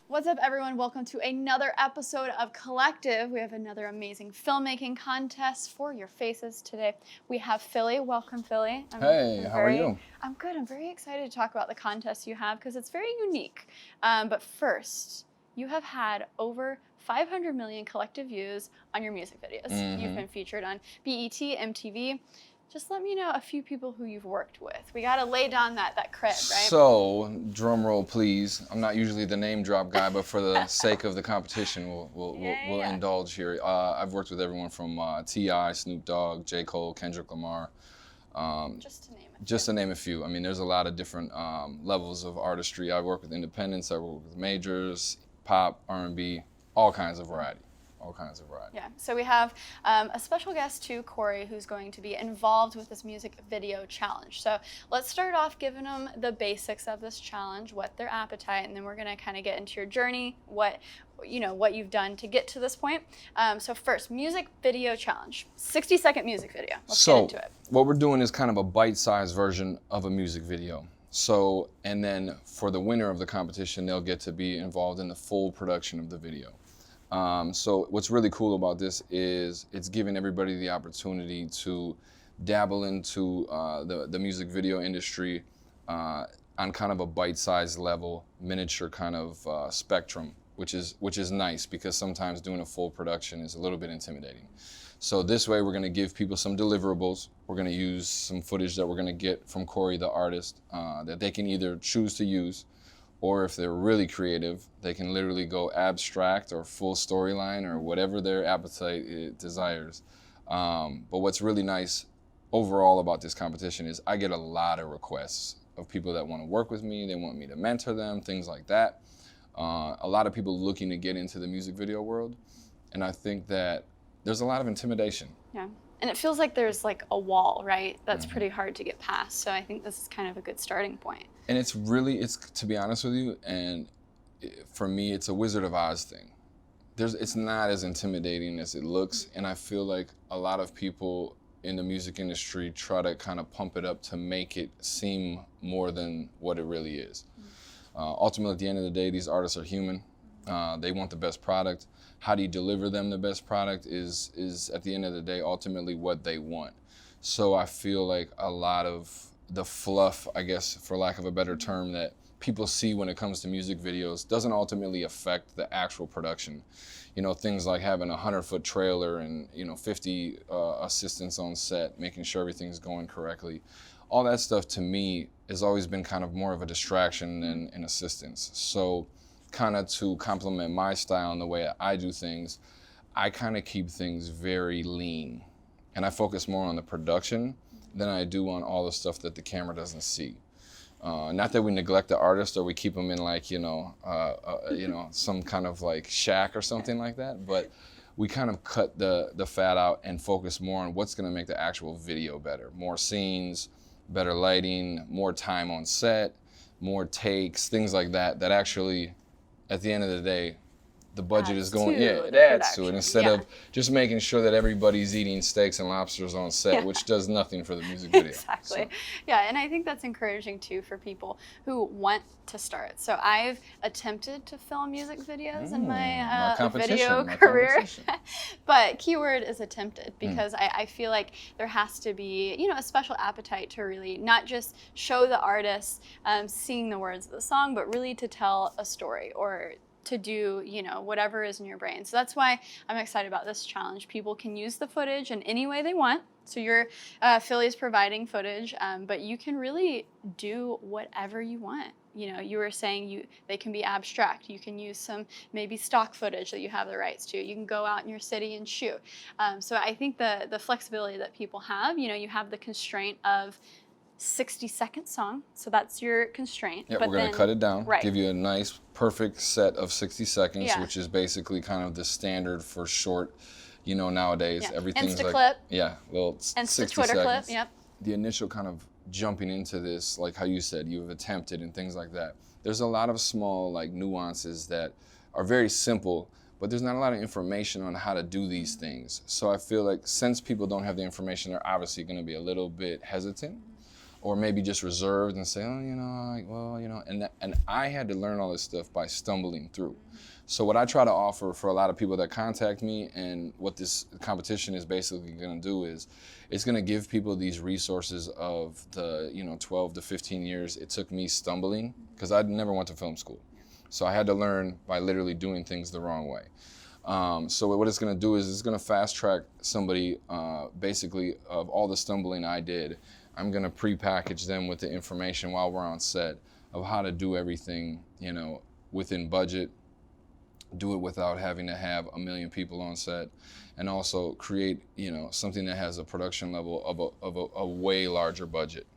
What's up, everyone? Welcome to another episode of Collective. We have another amazing filmmaking contest for your faces today. We have Philly. Welcome, Philly. Hey, how are you? I'm good. I'm very excited to talk about the contest you have because it's very unique. But first, you have had over 500 million collective views on your music videos. Mm-hmm. You've been featured on BET, MTV. Just let me know a few people who you've worked with. We got to lay down that cred, right? So, drum roll, please. I'm not usually the name drop guy, but for the sake of the competition, we'll indulge here. I've worked with everyone from T.I., Snoop Dogg, J. Cole, Kendrick Lamar. Just to name a few. I mean, there's a lot of different levels of artistry. I work with independents, I work with majors, pop, R&B, all kinds of variety. Yeah, so we have a special guest too, Corey, who's going to be involved with this music video challenge. So let's start off giving them the basics of this challenge, what their appetite, and then we're gonna kind of get into your journey, what you've done to get to this point. So first, music video challenge, 60-second music video. Let's get into it. What we're doing is kind of a bite-sized version of a music video. So, and then for the winner of the competition, they'll get to be involved in the full production of the video. So what's really cool about this is it's giving everybody the opportunity to dabble into the music video industry on kind of a bite-sized level, miniature kind of spectrum, which is nice because sometimes doing a full production is a little bit intimidating. So this way we're going to give people some deliverables. We're going to use some footage that we're going to get from Corey, the artist, that they can either choose to use, or if they're really creative, they can literally go abstract or full storyline or whatever their appetite desires. But what's really nice overall about this competition is I get a lot of requests of people that want to work with me, they want me to mentor them, things like that. A lot of people looking to get into the music video world, and I think that there's a lot of intimidation. Yeah. And it feels like there's like a wall, right? That's pretty hard to get past. So I think this is kind of a good starting point. And it's to be honest with you, and for me, it's a Wizard of Oz thing. It's not as intimidating as it looks. And I feel like a lot of people in the music industry try to kind of pump it up to make it seem more than what it really is. Ultimately, at the end of the day, these artists are human. They want the best product. How do you deliver them the best product is at the end of the day, ultimately what they want. So I feel like a lot of the fluff, I guess, for lack of a better term, that people see when it comes to music videos doesn't ultimately affect the actual production. You know, things like having a 100-foot trailer and, 50 assistants on set, making sure everything's going correctly. All that stuff to me has always been kind of more of a distraction than an assistance. So kind of to complement my style and the way I do things, I kind of keep things very lean. And I focus more on the production than I do on all the stuff that the camera doesn't see. Not that we neglect the artist or we keep them in like, some kind of like shack or something like that, but we kind of cut the fat out and focus more on what's gonna make the actual video better. More scenes, better lighting, more time on set, more takes, things like that, that actually, at the end of the day, the budget is going, it adds to it instead of just making sure that everybody's eating steaks and lobsters on set, which does nothing for the music video. Exactly. So. Yeah, and I think that's encouraging too for people who want to start. So I've attempted to film music videos in my video career, but keyword is attempted because I feel like there has to be, a special appetite to really not just show the artist singing the words of the song, but really to tell a story or to do, whatever is in your brain. So that's why I'm excited about this challenge. People can use the footage in any way they want. So your Philly's providing footage, but you can really do whatever you want. You were saying they can be abstract. You can use some maybe stock footage that you have the rights to. You can go out in your city and shoot. So I think the flexibility that people have, you have the constraint of 60-second song, so that's your constraint. Yeah, but we're going to cut it down, right. Give you a nice, perfect set of 60 seconds, which is basically kind of the standard for short, nowadays. Yeah. Everything's Insta like, clip. Yeah, well, 60 Twitter seconds. Clip, yep. The initial kind of jumping into this, like how you said, you've attempted and things like that. There's a lot of small, like, nuances that are very simple, but there's not a lot of information on how to do these things. So I feel like since people don't have the information, they're obviously going to be a little bit hesitant, or maybe just reserved and say, oh, you know, like, well, you know, and I had to learn all this stuff by stumbling through. So what I try to offer for a lot of people that contact me, and what this competition is basically going to do is, it's going to give people these resources of the, you know, 12 to 15 years it took me stumbling, because I never went to film school. So I had to learn by literally doing things the wrong way. So what it's going to do is it's going to fast track somebody basically of all the stumbling I did. I'm going to pre-package them with the information while we're on set of how to do everything, you know, within budget, do it without having to have a million people on set, and also create, you know, something that has a production level of a way larger budget.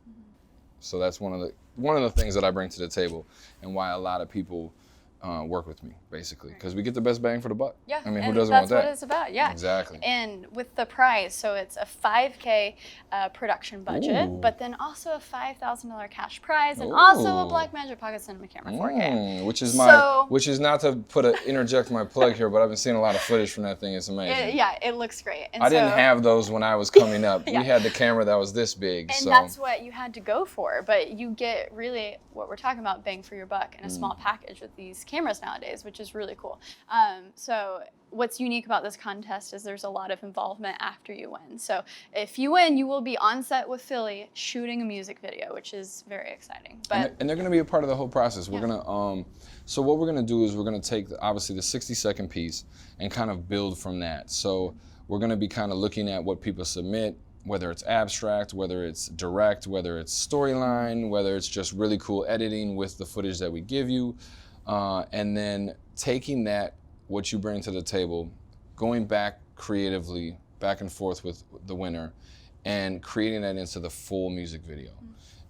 So that's one of the things that I bring to the table, and why a lot of people work with me, basically, because we get the best bang for the buck. Yeah, I mean, who doesn't want that? That's what it's about, yeah. Exactly. And with the prize, so it's a $5K production budget, but then also a $5,000 cash prize, and also a Blackmagic Pocket Cinema Camera 4K. Which is not to interject my plug here, but I've been seeing a lot of footage from that thing. It's amazing. It looks great. And I didn't have those when I was coming up. We had the camera that was this big. And that's what you had to go for, but you get really what we're talking about, bang for your buck, in a small package with these cameras nowadays, which is really cool. So what's unique about this contest is there's a lot of involvement after you win. So if you win, you will be on set with Philly shooting a music video, which is very exciting. But and they're going to be a part of the whole process. We're going to so what we're going to do is we're going to take obviously the 60-second piece and kind of build from that. So we're going to be kind of looking at what people submit, whether it's abstract, whether it's direct, whether it's storyline, whether it's just really cool editing with the footage that we give you. And then taking that, what you bring to the table, going back creatively, back and forth with the winner, and creating that into the full music video.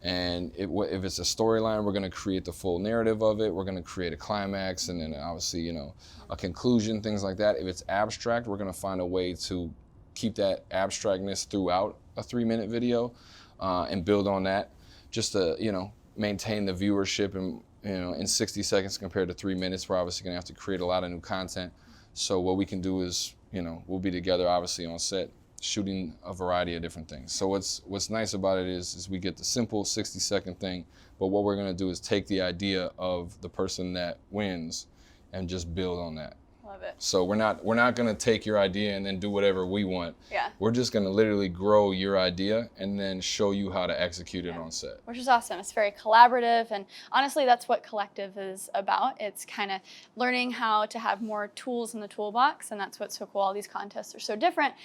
And if it's a storyline, we're going to create the full narrative of it. We're going to create a climax, and then obviously, you know, a conclusion, things like that. If it's abstract, we're going to find a way to keep that abstractness throughout a 3-minute video, and build on that, just to, you know, maintain the viewership. And you know, in 60 seconds compared to 3 minutes, we're obviously going to have to create a lot of new content. So what we can do is, you know, we'll be together obviously on set shooting a variety of different things. So what's nice about it is we get the simple 60-second thing, but what we're going to do is take the idea of the person that wins and just build on that. Love it. So we're not going to take your idea and then do whatever we want. Yeah. We're just going to literally grow your idea and then show you how to execute it on set. Which is awesome. It's very collaborative, and honestly, that's what Collective is about. It's kind of learning how to have more tools in the toolbox, and that's what's so cool. All these contests are so different.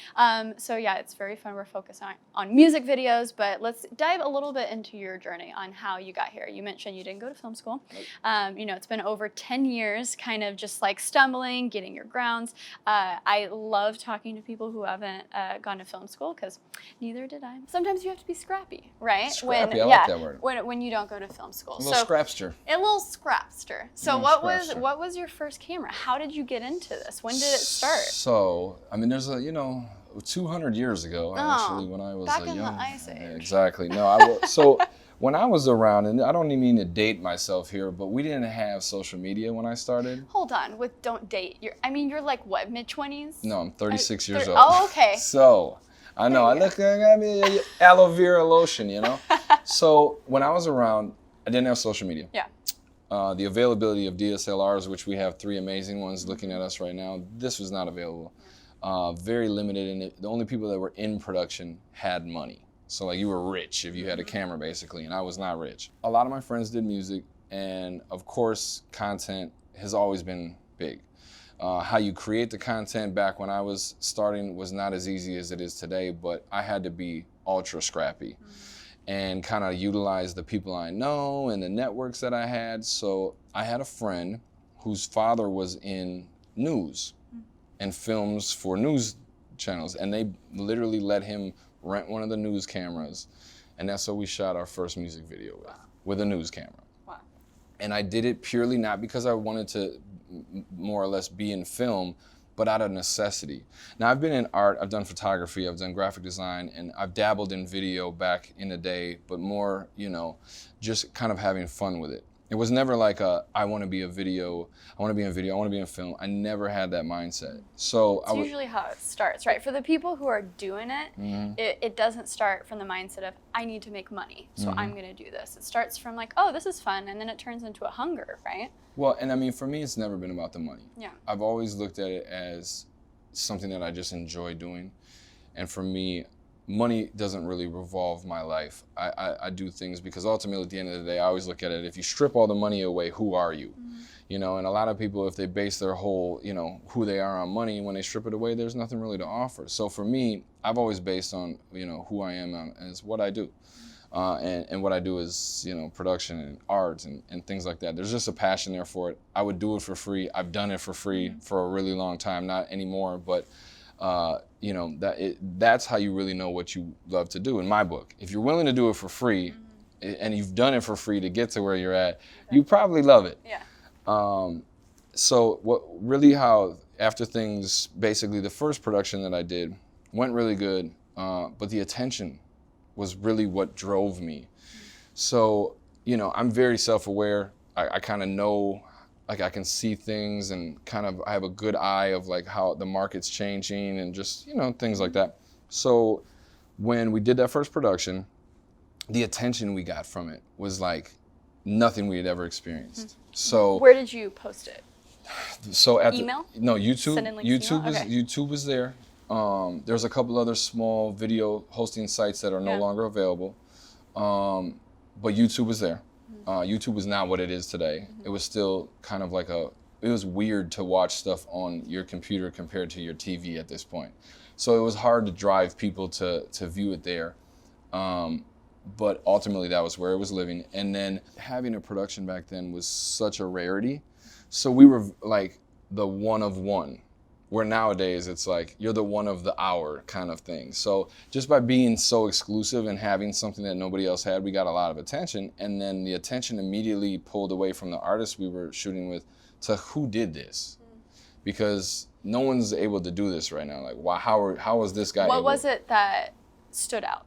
So yeah, it's very fun. We're focused on music videos, but let's dive a little bit into your journey on how you got here. You mentioned you didn't go to film school. You know, it's been over 10 years, kind of just like stumbling, getting your grounds. I love talking to people who haven't gone to film school, because neither did I. Sometimes you have to be scrappy, right? Scrappy, I like that word. When you don't go to film school. A little scrapster. A little scrapster. So what was your first camera? How did you get into this? When did it start? So, I mean, there's 200 years ago, actually, when I was back young. in the Ice Age. Exactly. No, so when I was around, and I don't even mean to date myself here, but we didn't have social media when I started. Hold on, don't date. You're like what, mid-20s? No, I'm 36 years old. Oh, okay. So I know I look like I mean aloe vera lotion, you know. So when I was around, I didn't have social media. Yeah. The availability of DSLRs, which we have 3 amazing ones looking at us right now, this was not available. Very limited, and the only people that were in production had money. So like you were rich if you had a camera, basically, and I was not rich. A lot of my friends did music, and of course content has always been big. How you create the content back when I was starting was not as easy as it is today, but I had to be ultra scrappy and kind of utilize the people I know and the networks that I had. So I had a friend whose father was in news and films for news channels, and they literally let him rent one of the news cameras, and that's what we shot our first music video with a news camera. Wow. And I did it purely not because I wanted to more or less be in film, but out of necessity. Now I've been in art, I've done photography, I've done graphic design, and I've dabbled in video back in the day, but more, just kind of having fun with it. It was never like I want to be a video, I want to be in video, I want to be in film. I never had that mindset. So it's usually how it starts, right? For the people who are doing it, it doesn't start from the mindset of, I need to make money, so I'm going to do this. It starts from like, oh, this is fun, and then it turns into a hunger, right? Well, and I mean, for me, it's never been about the money. Yeah. I've always looked at it as something that I just enjoy doing. And for me, money doesn't really revolve my life. I do things because ultimately at the end of the day, I always look at it, if you strip all the money away, who are you? You know, and a lot of people, if they base their whole, you know, who they are on money, when they strip it away, there's nothing really to offer. So for me, I've always based on, you know, who I am as what I do. And what I do is, you know, production and art and things like that. There's just a passion there for it. I would do it for free. I've done it for free for a really long time, not anymore, but you know, that's how you really know what you love to do in my book. If you're willing to do it for free and you've done it for free to get to where you're at, you probably love it. Yeah. So what really how after things, basically the first production that I did went really good, but the attention was really what drove me. So, you know, I'm very self-aware. I kind of know, like I can see things and kind of I have a good eye of like how the market's changing and just, you know, things like that. So when we did that first production, the attention we got from it was like nothing we had ever experienced. So where did you post it? So at email? YouTube. Send in links to email? Okay. YouTube was there. There's a couple other small video hosting sites that are no longer available. But YouTube was there. YouTube was not what it is today. It was still kind of like it was weird to watch stuff on your computer compared to your TV at this point. So it was hard to drive people to view it there. But ultimately that was where it was living. And then having a production back then was such a rarity. So we were like the one of one. Where nowadays it's like you're the one of the hour kind of thing. So just by being so exclusive and having something that nobody else had, we got a lot of attention. And then the attention immediately pulled away from the artists we were shooting with to who did this? Because no one's able to do this right now. Like, wow, how was this guy able? What was it that stood out?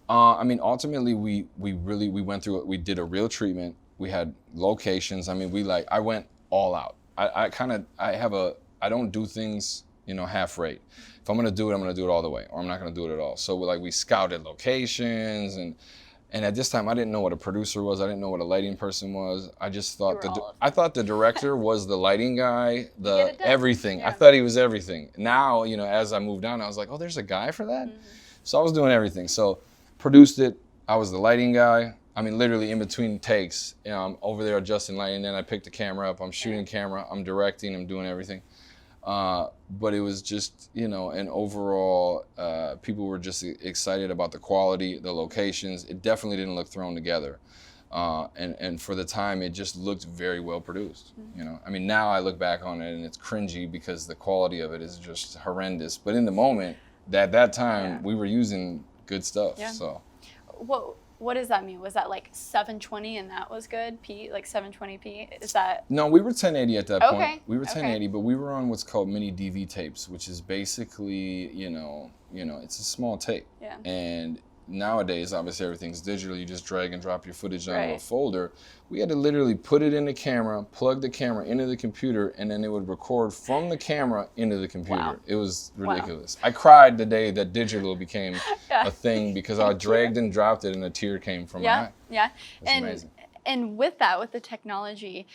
I mean, ultimately we went through it. We did a real treatment. We had locations. I mean, I went all out. I don't do things, you know, half rate. If I'm gonna do it, I'm gonna do it all the way, or I'm not gonna do it at all. So we scouted locations, and at this time I didn't know what a producer was. I didn't know what a lighting person was. I just thought I thought the director was the lighting guy, the everything. Yeah. I thought he was everything. Now, you know, as I moved on, I was like, oh, there's a guy for that. So I was doing everything. So produced it. I was the lighting guy. I mean, literally in between takes, you know, I'm over there adjusting lighting. Then I pick the camera up. I'm shooting camera. I'm directing. I'm doing everything. But it was just, you know, and overall, people were just excited about the quality, the locations. It definitely didn't look thrown together. And for the time, it just looked very well produced. You know, I mean, now I look back on it and it's cringy because the quality of it is just horrendous. But in the moment, at that time, we were using good stuff. Yeah. So. What does that mean? Was that like 720 and that was good? Like 720p? Is that? No, we were 1080 at that point. We were 1080, but we were on what's called mini DV tapes, which is basically, you know, it's a small tape. Yeah. And nowadays, obviously everything's digital. You just drag and drop your footage onto a folder. We had to literally put it in the camera, plug the camera into the computer, and then it would record from the camera into the computer. Wow. It was ridiculous. Wow. I cried the day that digital became a thing because I dragged and dropped it and a tear came from my eye. Yeah. It's amazing. And with that, with the technology,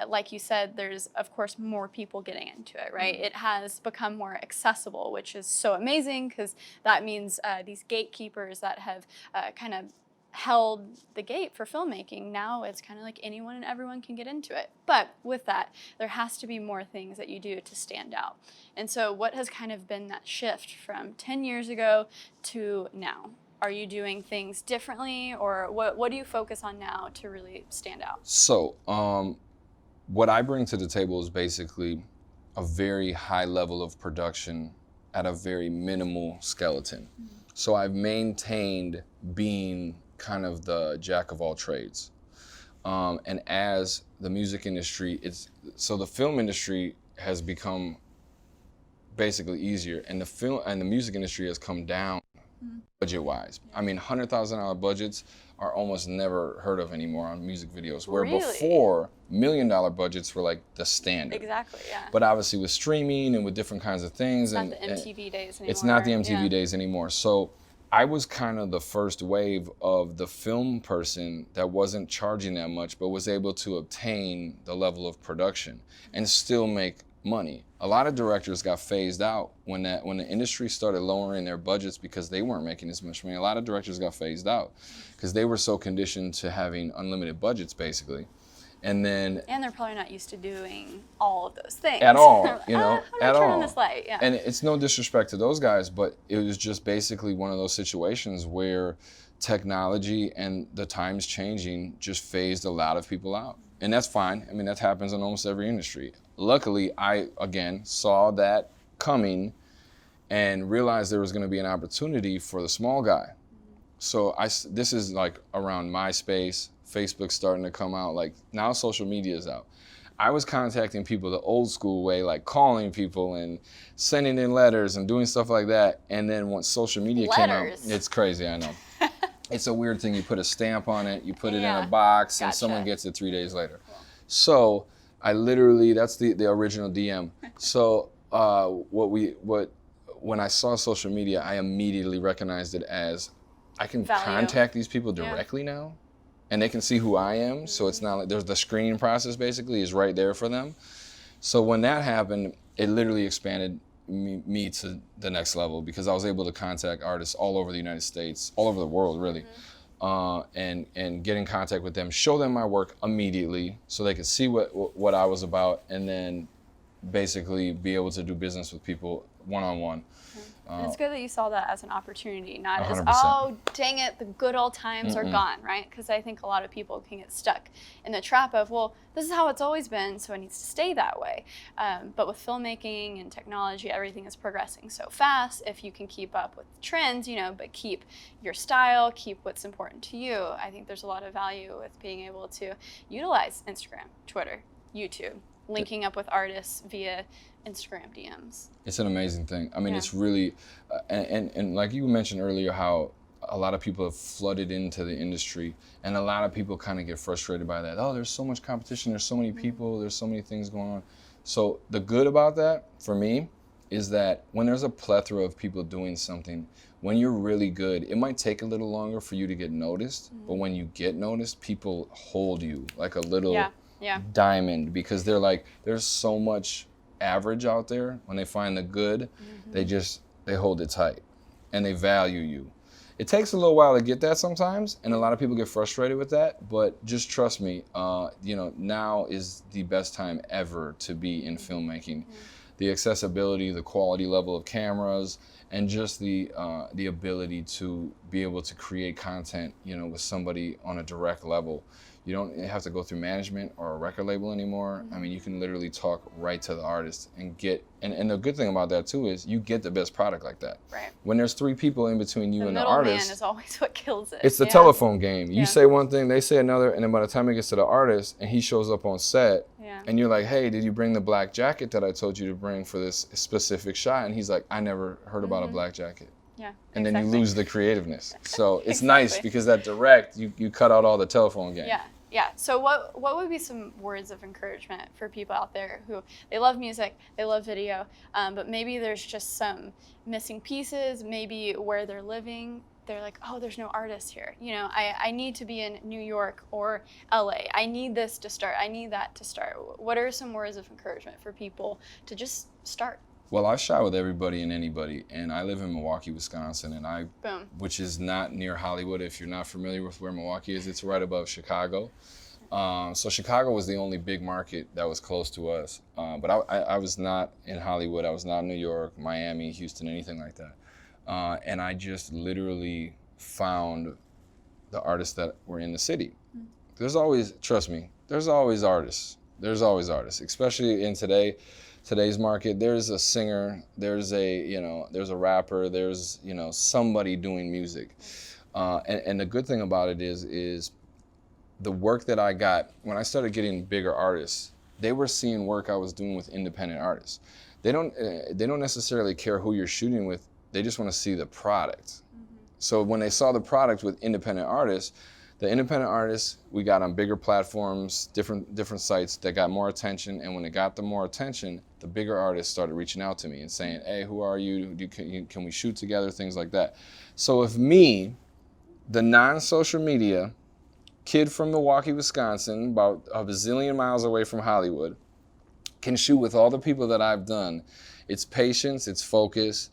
like you said, there's, of course, more people getting into it, right? It has become more accessible, which is so amazing because that means these gatekeepers that have kind of held the gate for filmmaking, now it's kind of like anyone and everyone can get into it. But with that, there has to be more things that you do to stand out. And so what has kind of been that shift from 10 years ago to now? Are you doing things differently, or what do you focus on now to really stand out? So what I bring to the table is basically a very high level of production at a very minimal skeleton. So I've maintained being kind of the jack of all trades. And as the music industry, the film industry has become basically easier, and the music industry has come down budget-wise. I mean, $100,000 budgets are almost never heard of anymore on music videos, where before, $1 million budgets were like the standard. Exactly, yeah. But obviously with streaming and with different kinds of things. It's not the MTV days anymore. It's not the MTV days anymore. So I was kind of the first wave of the film person that wasn't charging that much, but was able to obtain the level of production and still make money. A lot of directors got phased out when the industry started lowering their budgets because they weren't making as much money. A lot of directors got phased out because they were so conditioned to having unlimited budgets, basically. And they're probably not used to doing all of those things at all, like, you know, how do I turn on this light? Yeah. And it's no disrespect to those guys, but it was just basically one of those situations where technology and the times changing just phased a lot of people out. And that's fine. I mean, that happens in almost every industry. Luckily, I, again, saw that coming and realized there was going to be an opportunity for the small guy. So this is like around MySpace, Facebook starting to come out. Like now social media is out. I was contacting people the old school way, like calling people and sending in letters and doing stuff like that. And then once social media came out, it's crazy, I know. It's a weird thing. You put a stamp on it, you put it in a box, and someone gets it 3 days later. Cool. So I literally, that's the original DM. So when I saw social media, I immediately recognized it as I can contact these people directly now, and they can see who I am. So it's not like there's the screening process basically is right there for them. So when that happened, it literally expanded me to the next level because I was able to contact artists all over the United States, all over the world really, and get in contact with them, show them my work immediately so they could see what I was about, and then basically be able to do business with people one-on-one. And it's good that you saw that as an opportunity, not 100%. as, oh, dang it, the good old times are gone, right? Because I think a lot of people can get stuck in the trap of, well, this is how it's always been, so it needs to stay that way. But with filmmaking and technology, everything is progressing so fast. If you can keep up with trends, you know, but keep your style, keep what's important to you, I think there's a lot of value with being able to utilize Instagram, Twitter, YouTube, linking up with artists via Instagram DMs. It's an amazing thing. I mean, it's really, and like you mentioned earlier, how a lot of people have flooded into the industry, and a lot of people kind of get frustrated by that. Oh, there's so much competition, there's so many people, there's so many things going on. So the good about that, for me, is that when there's a plethora of people doing something, when you're really good, it might take a little longer for you to get noticed, but when you get noticed, people hold you like a little diamond, because they're like, there's so much average out there. When they find the good, they hold it tight and they value you. It takes a little while to get that sometimes, and a lot of people get frustrated with that, but just trust me, you know, now is the best time ever to be in filmmaking. The accessibility, the quality level of cameras, and just the ability to be able to create content, you know, with somebody on a direct level. You don't have to go through management or a record label anymore. I mean, you can literally talk right to the artist and get, and the good thing about that too is you get the best product like that. Right. When there's three people in between you and the artist. The artist. middleman is always what kills it. It's the telephone game. You say one thing, they say another, and then by the time it gets to the artist and he shows up on set, and you're like, hey, did you bring the black jacket that I told you to bring for this specific shot? And he's like, I never heard about a black jacket. Yeah, and then you lose the creativeness. So it's nice because that direct, you cut out all the telephone game. Yeah. So what would be some words of encouragement for people out there who they love music, they love video, but maybe there's just some missing pieces, maybe where they're living, they're like, oh, there's no artists here. You know, I need to be in New York or LA. I need this to start. I need that to start. What are some words of encouragement for people to just start? Well, I shot with everybody and anybody, and I live in Milwaukee, Wisconsin, and which is not near Hollywood. If you're not familiar with where Milwaukee is, it's right above Chicago. So Chicago was the only big market that was close to us. But I was not in Hollywood. I was not in New York, Miami, Houston, anything like that. And I just literally found the artists that were in the city. There's always, trust me, there's always artists. There's always artists, especially in today's market. There's a singer, there's a rapper, there's, somebody doing music. And the good thing about it is the work that I got, when I started getting bigger artists, they were seeing work I was doing with independent artists. They don't necessarily care who you're shooting with, they just want to see the product. So when they saw the product with independent artists, the independent artists, we got on bigger platforms, different sites that got more attention. And when it got the more attention, the bigger artists started reaching out to me and saying, hey, who are you? Can we shoot together? Things like that. So if me, the non-social media kid from Milwaukee, Wisconsin, about a bazillion miles away from Hollywood, can shoot with all the people that I've done, it's patience, it's focus,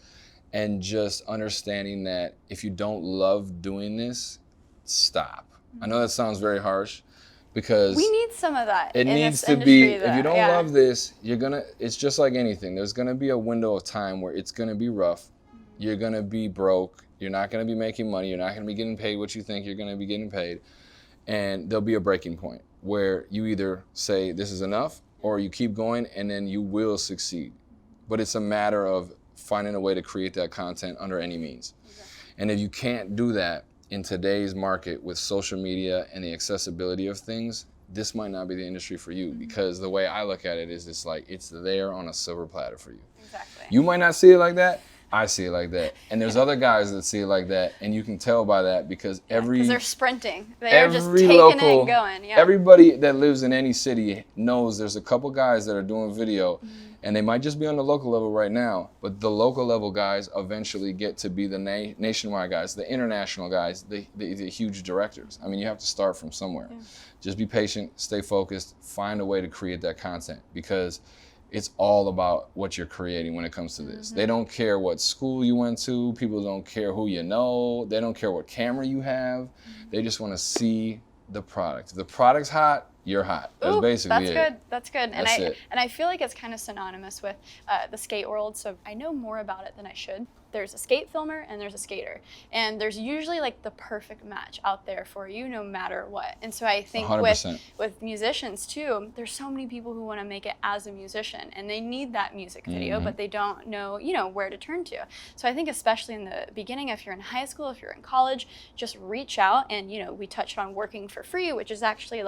and just understanding that if you don't love doing this, stop. I know that sounds very harsh, because we need some of that. It needs to be, if you don't love this, it's just like anything. There's gonna be a window of time where it's gonna be rough. You're gonna be broke. You're not gonna be making money. You're not gonna be getting paid what you think you're gonna be getting paid. And there'll be a breaking point where you either say this is enough, or you keep going, and then you will succeed. But it's a matter of finding a way to create that content under any means. Okay. And if you can't do that in today's market with social media and the accessibility of things, this might not be the industry for you, because the way I look at it is it's there on a silver platter for you. Exactly. You might not see it like that. I see it like that. And there's other guys that see it like that, and you can tell by that, because because they're sprinting. They're just taking it and going. Yeah. Everybody that lives in any city knows there's a couple guys that are doing video, and they might just be on the local level right now, but the local level guys eventually get to be the nationwide guys, the international guys, the huge directors. I mean, you have to start from somewhere. Yeah. Just be patient, stay focused, find a way to create that content, because it's all about what you're creating when it comes to this. They don't care what school you went to. People don't care who you know. They don't care what camera you have. They just want to see the product. If the product's hot, you're hot. That's basically it. That's good. And I feel like it's kind of synonymous with the skate world. So I know more about it than I should. There's a skate filmer and there's a skater. And there's usually like the perfect match out there for you no matter what. And so I think 100%. with musicians too, there's so many people who want to make it as a musician, and they need that music video, but they don't know, where to turn to. So I think especially in the beginning, if you're in high school, if you're in college, just reach out. And, we touched on working for free, which is actually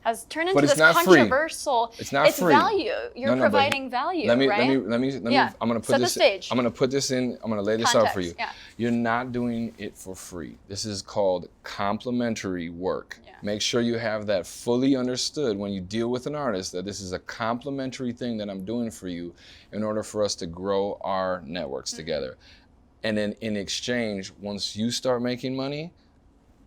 has turned into this controversial. Free. It's not free. Value. You're providing value, let me, right? Let me. I'm gonna put this. I'm gonna put this in. I'm gonna lay this out for you. Yeah. You're not doing it for free. This is called complimentary work. Yeah. Make sure you have that fully understood when you deal with an artist, that this is a complimentary thing that I'm doing for you in order for us to grow our networks together. And then in exchange, once you start making money,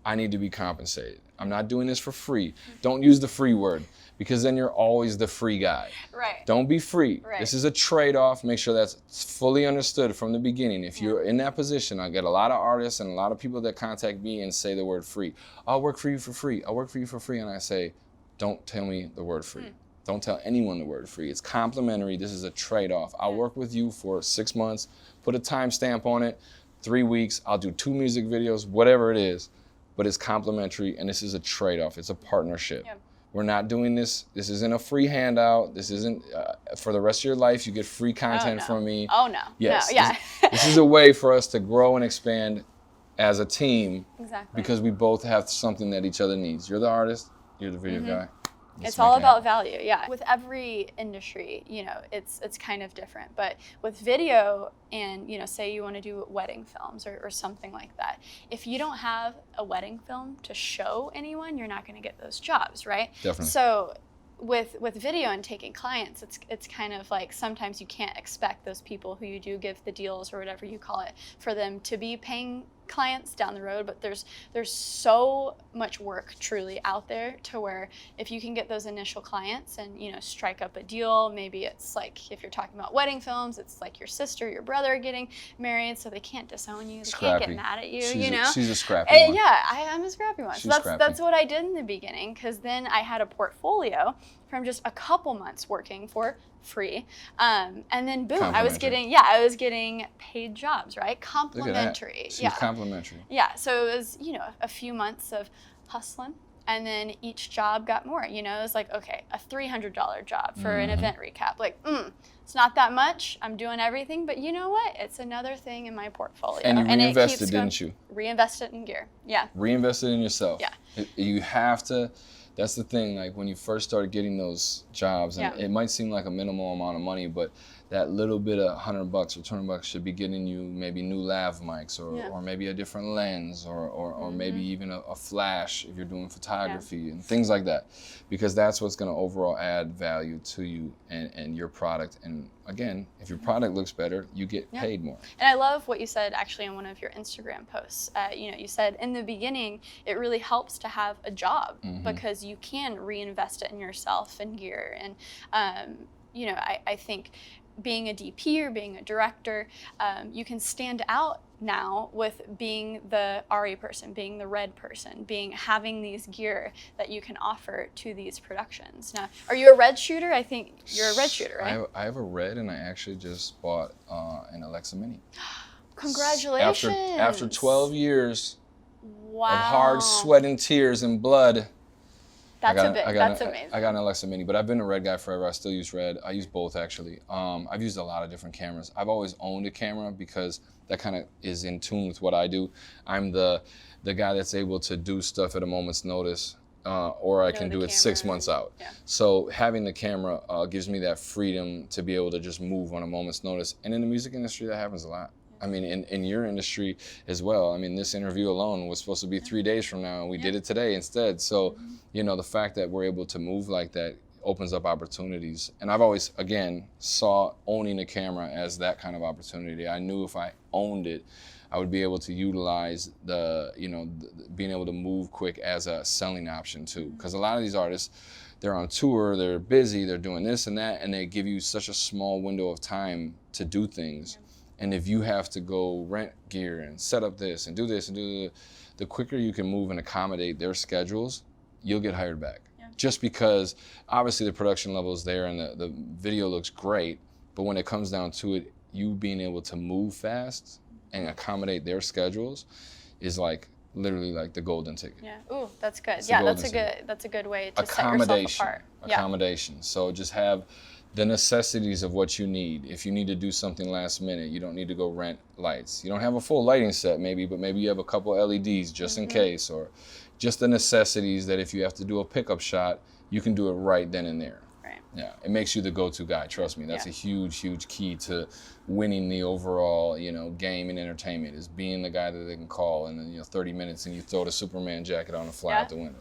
I need to be compensated. I'm not doing this for free. Don't use the free word, because then you're always the free guy. Right. Don't be free. Right. This is a trade-off. Make sure that's fully understood from the beginning. If you're in that position, I get a lot of artists and a lot of people that contact me and say the word free. I'll work for you for free. I'll work for you for free. And I say, don't tell me the word free. Don't tell anyone the word free. It's complimentary. This is a trade-off. I'll work with you for 6 months, put a timestamp on it, 3 weeks. I'll do 2 music videos, whatever it is. But it's complimentary, and this is a trade-off. It's a partnership. Yep. We're not doing this. This isn't a free handout. This isn't for the rest of your life. You get free content from me. Oh, no. Yes. No, yeah. This is a way for us to grow and expand as a team. Exactly. Because we both have something that each other needs. You're the artist. You're the video guy. It's all about value, yeah. With every industry, it's kind of different. But with video and, say you want to do wedding films or something like that, if you don't have a wedding film to show anyone, you're not going to get those jobs, right? Definitely. So with video and taking clients, it's kind of like sometimes you can't expect those people who you do give the deals or whatever you call it for them to be paying clients down the road, but there's so much work truly out there to where if you can get those initial clients and strike up a deal, maybe it's like if you're talking about wedding films, it's like your sister, your brother getting married, so they can't disown you, they can't get mad at you. She's a scrappy one. Yeah, I'm a scrappy one. So that's what I did in the beginning, because then I had a portfolio from just a couple months working for free, and then boom, I was getting paid jobs, right? Complimentary. She's complimentary. Yeah, so it was a few months of hustling, and then each job got more. It was like, okay, a $300 job for an event recap. Like, it's not that much. I'm doing everything, but you know what? It's another thing in my portfolio. And you reinvested, didn't you? Reinvest it in gear. Yeah. Reinvest it in yourself. Yeah. You have to. That's the thing. Like when you first started getting those jobs, and it might seem like a minimal amount of money, but that little bit of $100 or $200 should be getting you maybe new lav mics, or maybe a different lens, or maybe even a flash if you're doing photography and things like that, because that's what's going to overall add value to you and your product. And again, if your product looks better, you get paid more. And I love what you said actually in one of your Instagram posts. You said in the beginning it really helps to have a job because you can reinvest it in yourself and gear. And I think being a DP or being a director, you can stand out now with being the RE person, being the red person, having these gear that you can offer to these productions. Now, are you a red shooter? I think you're a red shooter, right? I have a red, and I actually just bought an Alexa Mini. Congratulations! After 12 years of hard sweat and tears and blood. That's amazing. I got an Alexa Mini, but I've been a red guy forever. I still use red. I use both, actually. I've used a lot of different cameras. I've always owned a camera because that kind of is in tune with what I do. I'm the guy that's able to do stuff at a moment's notice, or I can do it 6 months out. Yeah. So having the camera gives me that freedom to be able to just move on a moment's notice. And in the music industry, that happens a lot. I mean, in your industry as well. I mean, this interview alone was supposed to be 3 days from now, and we did it today instead. So, the fact that we're able to move like that opens up opportunities. And I've always, again, saw owning a camera as that kind of opportunity. I knew if I owned it, I would be able to utilize being able to move quick as a selling option too. Because a lot of these artists, they're on tour, they're busy, they're doing this and that, and they give you such a small window of time to do things. And if you have to go rent gear and set up this and do this and do the quicker you can move and accommodate their schedules, you'll get hired back. Yeah. Just because obviously the production level is there and the video looks great, but when it comes down to it, you being able to move fast and accommodate their schedules is like literally like the golden ticket. Yeah. Ooh, that's good. That's a good way to set yourself apart. Accommodation. So just have the necessities of what you need. If you need to do something last minute, you don't need to go rent lights. You don't have a full lighting set maybe, but maybe you have a couple LEDs just in case, or just the necessities that if you have to do a pickup shot, you can do it right then and there. Right. Yeah, it makes you the go-to guy, trust me. That's a huge, huge key to winning the overall, game and entertainment, is being the guy that they can call and then 30 minutes and you throw the Superman jacket on and fly out the window.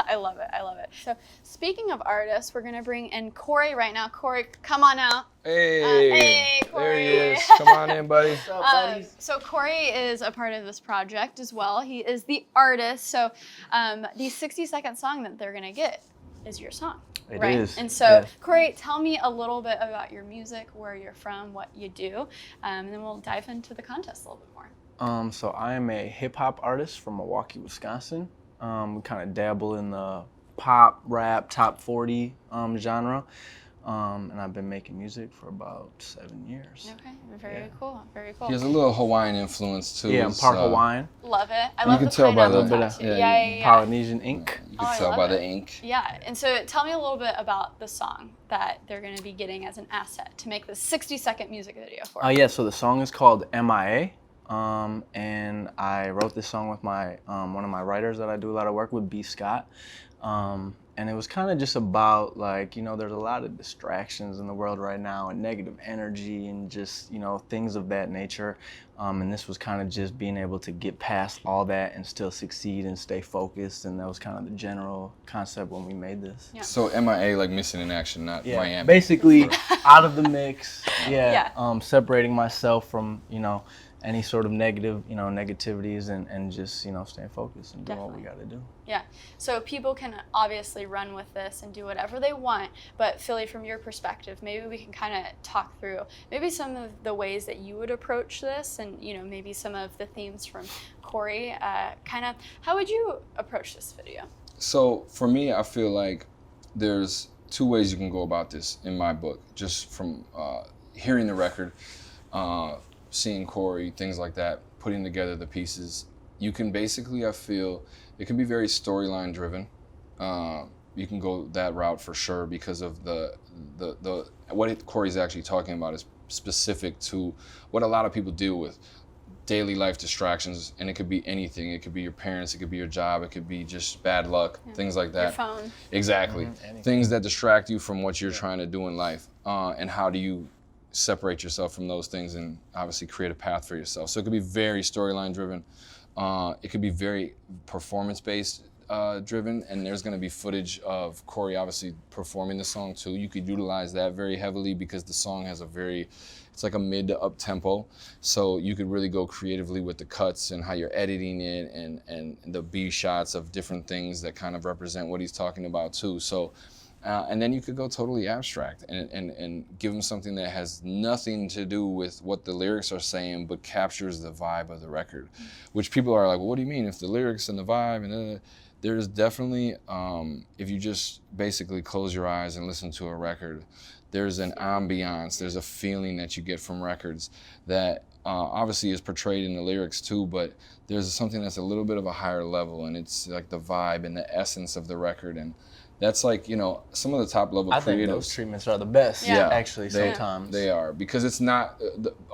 I love it. So speaking of artists, we're gonna bring in Corey right now. Corey, come on out. Hey, Corey. There he is. Come on in, buddy. What's up, buddies? So Corey is a part of this project as well. He is the artist. So the 60-second song that they're gonna get is your song. It is. And so, Corey, tell me a little bit about your music, where you're from, what you do, and then we'll dive into the contest a little bit more. So I am a hip hop artist from Milwaukee, Wisconsin. We kind of dabble in the pop, rap, top 40 genre. And I've been making music for about 7 years. Okay, very cool, very cool. He has a little Hawaiian influence too. Yeah, I'm part Hawaiian. Love it. I love the tell by the bit of Polynesian ink. You can tell by the ink. Yeah, and so tell me a little bit about the song that they're going to be getting as an asset to make this 60-second music video for. Yeah, so the song is called M.I.A. And I wrote this song with my one of my writers that I do a lot of work with, B. Scott. And it was kind of just about there's a lot of distractions in the world right now and negative energy and just, things of that nature. And this was kind of just being able to get past all that and still succeed and stay focused. And that was kind of the general concept when we made this. Yeah. So M.I.A. like missing in action, not Miami. Basically out of the mix. Separating myself from, any sort of negative, negativities and just, staying focused and doing what we got to do. Yeah. So people can obviously run with this and do whatever they want, but Philly, from your perspective, maybe we can kind of talk through maybe some of the ways that you would approach this and, maybe some of the themes from Corey, how would you approach this video? So for me, I feel like there's 2 ways you can go about this in my book, just from hearing the record, seeing Corey, things like that, putting together the pieces. You can basically, I feel, it can be very storyline driven. You can go that route for sure because of the what Corey's actually talking about is specific to what a lot of people deal with. daily life distractions, and it could be anything. It could be your parents, it could be your job, it could be just bad luck, things like that. Your phone. Exactly. Things that distract you from what you're trying to do in life. And how do you separate yourself from those things and obviously create a path for yourself. So it could be very storyline driven. It could be very performance based driven, and there's going to be footage of Corey obviously performing the song too. You could utilize that very heavily because the song has it's like a mid to up tempo. So you could really go creatively with the cuts and how you're editing it, and the B shots of different things that kind of represent what he's talking about too. So and then you could go totally abstract and give them something that has nothing to do with what the lyrics are saying, but captures the vibe of the record, which people are like, well, what do you mean if the lyrics and the vibe and there's definitely, if you just basically close your eyes and listen to a record, there's an ambiance, there's a feeling that you get from records that obviously is portrayed in the lyrics too, but there's something that's a little bit of a higher level, and it's like the vibe and the essence of the record. And that's like, you know, some of the top level creatives. I think those treatments are the best, actually, sometimes. They are, because it's not,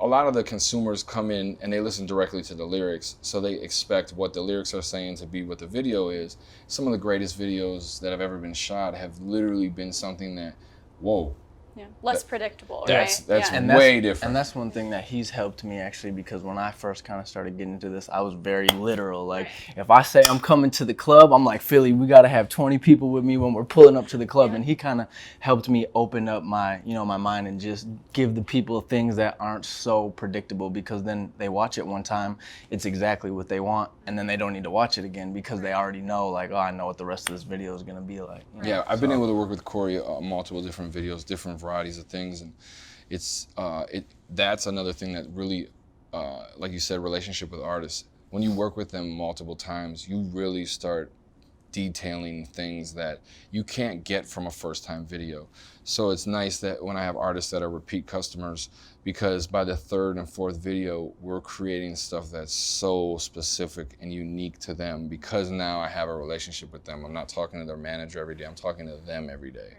a lot of the consumers come in and they listen directly to the lyrics, so they expect what the lyrics are saying to be what the video is. Some of the greatest videos that have ever been shot have literally been something that, whoa. Yeah, less predictable, that's, right? That's and way different. And that's one thing that he's helped me actually, because when I first kind of started getting into this, I was very literal. Like, if I say I'm coming to the club, I'm like, Philly, we got to have 20 people with me when we're pulling up to the club. And he kind of helped me open up my, you know, my mind and just give the people things that aren't so predictable, because then they watch it one time, it's exactly what they want, and then they don't need to watch it again because they already know, like, oh, I know what the rest of this video is going to be like. You know? Yeah, I've been able to work with Corey multiple different videos, different varieties of things, and it's that's another thing that really, like you said, relationship with artists. When you work with them multiple times, you really start detailing things that you can't get from a first-time video. So it's nice that when I have artists that are repeat customers, because by the third and fourth video, we're creating stuff that's so specific and unique to them, because now I have a relationship with them. I'm not talking to their manager every day, I'm talking to them every day.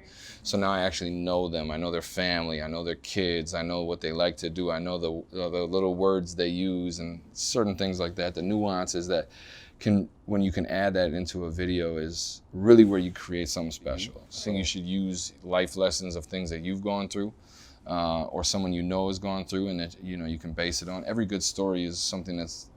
So now I actually know them, I know their family, I know their kids, I know what they like to do, I know the little words they use and certain things like that, the nuances that when you can add that into a video is really where you create something special. So you should use life lessons of things that you've gone through, or someone you know has gone through, and that you can base it on. Every good story is something that's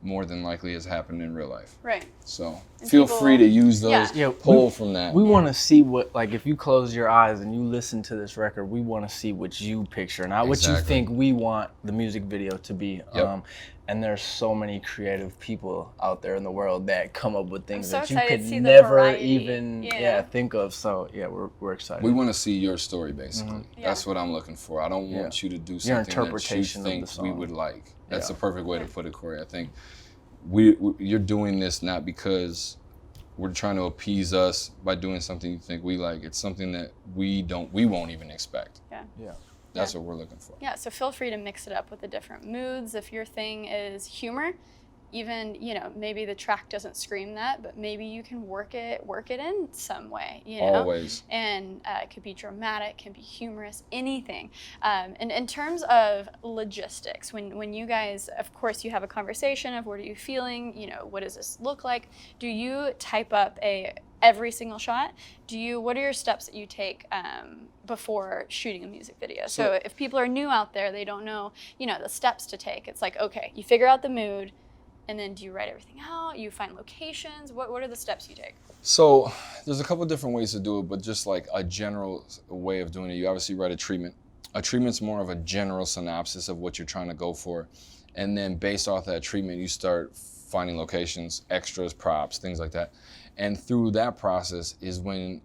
more than likely has happened in real life. Right. So feel free to use those, pull from that. We want to see what, like, if you close your eyes and you listen to this record, we want to see what you picture, not what you think we want the music video to be. Yep. And there's so many creative people out there in the world that come up with things that you could never even think of. So we're excited. We want to see your story, basically. That's what I'm looking for. I don't want you to do something that you think we would like. That's the perfect way to put it, Corey. I think you're doing this not because we're trying to appease us by doing something you think we like. It's something that we won't even expect. Yeah. That's what we're looking for. Yeah, so feel free to mix it up with the different moods. If your thing is humor, even, maybe the track doesn't scream that, but maybe you can work it in some way, Always. And it could be dramatic, can be humorous, anything. And in terms of logistics, when you guys, of course, you have a conversation of what are you feeling, what does this look like? Do you type up every single shot? What are your steps that you take before shooting a music video? So if people are new out there, they don't know, the steps to take. It's like, okay, you figure out the mood, and then do you write everything out? You find locations? What are the steps you take? So there's a couple different ways to do it, but just like a general way of doing it, you obviously write a treatment. A treatment's more of a general synopsis of what you're trying to go for. And then based off that treatment, you start finding locations, extras, props, things like that. And through that process is when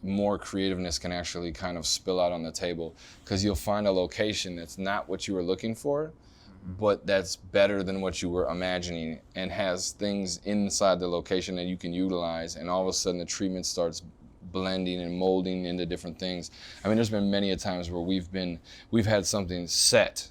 more creativeness can actually kind of spill out on the table, because you'll find a location that's not what you were looking for, but that's better than what you were imagining and has things inside the location that you can utilize, and all of a sudden the treatment starts blending and molding into different things. I mean, there's been many a times where we've had something set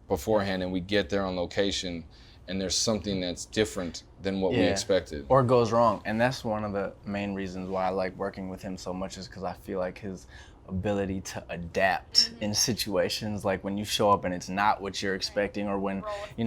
beforehand and we get there on location and there's something that's different than what we expected. Or goes wrong. And that's one of the main reasons why I like working with him so much, is because I feel like his ability to adapt in situations like when you show up and it's not what you're expecting, or when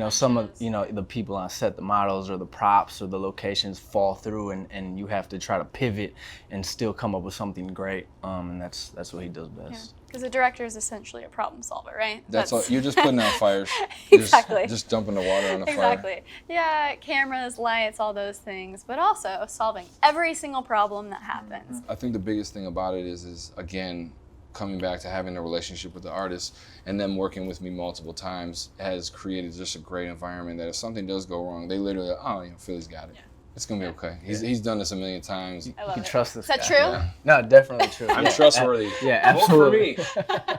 some of the people on set, the models or the props or the locations fall through, and you have to try to pivot and still come up with something great. And that's what he does best. Because the director is essentially a problem solver, right? That's all. You're just putting out fires. Exactly. Just dumping the water on the fire. Exactly. Yeah, cameras, lights, all those things, but also solving every single problem that happens. I think the biggest thing about it is again, coming back to having a relationship with the artist and them working with me multiple times has created just a great environment that if something does go wrong, they literally, Philly's got it. Yeah. It's gonna be okay. He's done this a million times. You can trust this guy. Is that true? Yeah. No, definitely true. I'm trustworthy. Yeah, absolutely. Vote for me.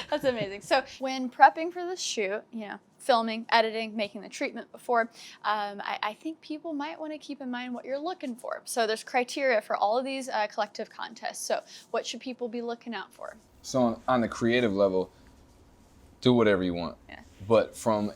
That's amazing. So when prepping for the shoot, filming, editing, making the treatment before, I think people might want to keep in mind what you're looking for. So there's criteria for all of these collective contests. So what should people be looking out for? So on the creative level, do whatever you want. Yeah. But from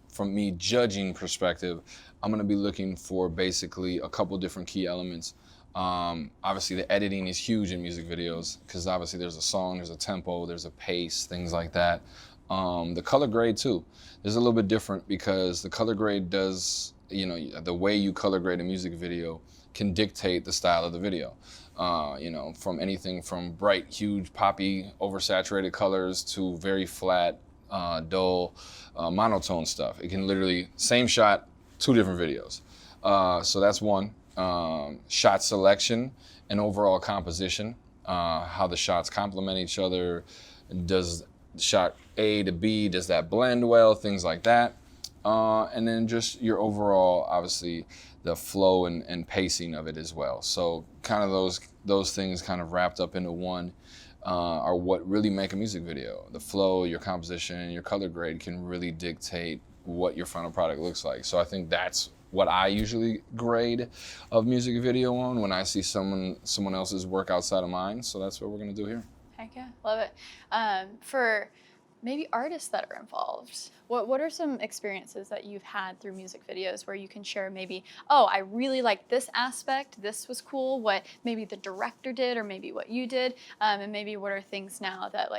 from me judging perspective, I'm gonna be looking for basically a couple different key elements. Obviously the editing is huge in music videos because obviously there's a song, there's a tempo, there's a pace, things like that. The color grade too. There's a little bit different because the color grade does, the way you color grade a music video can dictate the style of the video. From anything from bright, huge, poppy, oversaturated colors to very flat, dull, monotone stuff. It can literally, same shot, 2 different videos. So that's one. Shot selection and overall composition, how the shots complement each other. Does shot A to B, does that blend well, things like that. And then just your overall, obviously, the flow and pacing of it as well. So kind of those things kind of wrapped up into one are what really make a music video. The flow, your composition, your color grade can really dictate what your final product looks like. So I think that's what I usually grade a music video on when I see someone else's work outside of mine. So that's what we're gonna do here. Heck yeah, love it. For maybe artists that are involved, what are some experiences that you've had through music videos where you can share maybe, I really like this aspect, this was cool, what maybe the director did or maybe what you did, and maybe what are things now that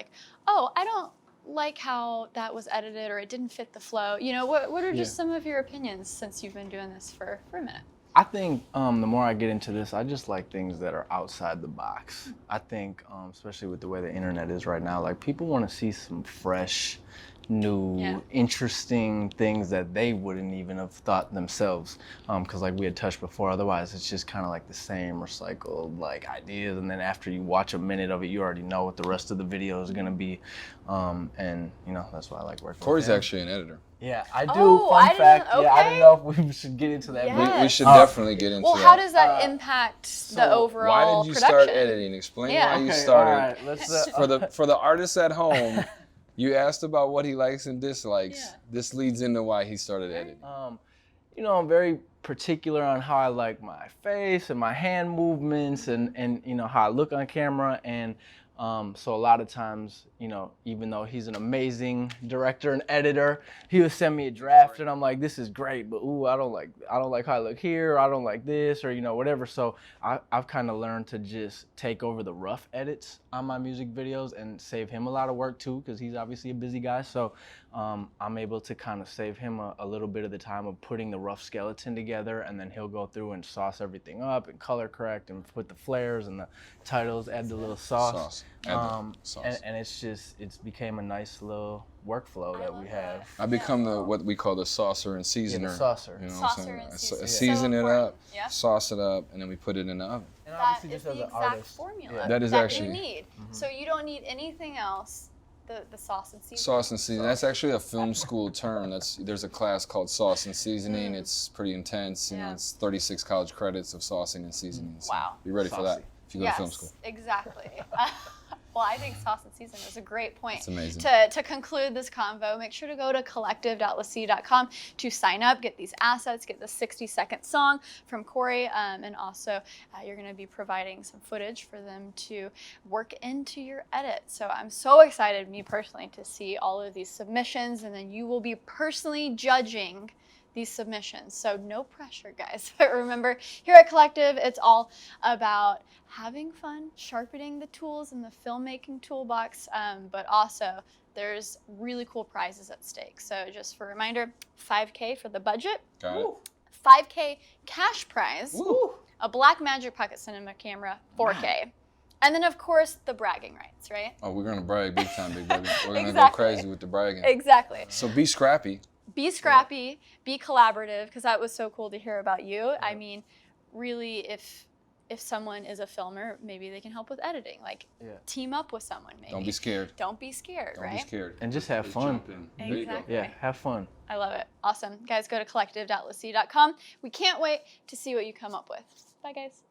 I don't like how that was edited or it didn't fit the flow. What are just some of your opinions since you've been doing this for a minute? I think the more I get into this, I just like things that are outside the box. I think, especially with the way the internet is right now, like people want to see some fresh, new, interesting things that they wouldn't even have thought themselves. Because like we had touched before, otherwise it's just kind of like the same recycled like ideas. And then after you watch a minute of it, you already know what the rest of the video is going to be. And that's why I like working Corey's with him. actually an editor. Yeah, I do. Oh, Fun fact. okay. Yeah, I didn't know if we should get into that. Yes. We should definitely get into that. Well, how does that impact the overall why did you production? start editing? Explain why you Okay, started. all right, let's, For the artists at home, you asked about what he likes and dislikes. Yeah. This leads into why he started editing. I'm very particular on how I like my face and my hand movements and how I look on camera. And so a lot of times, even though he's an amazing director and editor, he would send me a draft and I'm like, this is great, but I don't like how I look here, or I don't like this, or whatever. So I've kind of learned to just take over the rough edits on my music videos and save him a lot of work too, because he's obviously a busy guy. So I'm able to kind of save him a little bit of the time of putting the rough skeleton together, and then he'll go through and sauce everything up and color correct and put the flares and the titles, add the little sauce. And it's became a nice little workflow that we have. I become what we call the saucer and seasoner. Yeah, the saucer. You know Saucer what I'm and saying? seasoner. Season it up, Yeah. sauce it up, and then we put it in the oven. And That obviously is just as the an exact artist, formula That is that actually- you need. So you don't need anything else. The sauce and seasoning. Sauce and seasoning. That's actually a film school term. There's a class called sauce and seasoning. It's pretty intense. It's 36 college credits of saucing and seasoning. So Wow. be ready for that Saucy. if you go to film school. Exactly. Well, I think sauce and seasoning is a great point. It's amazing. To conclude this convo, make sure to go to collective.LaCie.com to sign up, get these assets, get the 60-second song from Corey, and also you're going to be providing some footage for them to work into your edit. So I'm so excited, me personally, to see all of these submissions, and then you will be personally judging these submissions. So no pressure, guys. But remember, here at Collective, it's all about having fun, sharpening the tools in the filmmaking toolbox, but also there's really cool prizes at stake. So just for a reminder, $5K for the budget. Got it. $5K cash prize. Woo. A Blackmagic Pocket Cinema camera, 4K. Wow. And then, of course, the bragging rights, right? Oh, we're going to brag big time, big baby. We're going to Exactly. go crazy with the bragging. Exactly. So be scrappy. Be scrappy, be collaborative, because that was so cool to hear about you. Yeah. I mean, really, if someone is a filmer, maybe they can help with editing. Like, team up with someone, maybe. Don't be scared. Don't be scared, right? Don't be scared. And just have fun. Exactly. Yeah, have fun. I love it. Awesome. Guys, go to collective.lacie.com. We can't wait to see what you come up with. Bye, guys.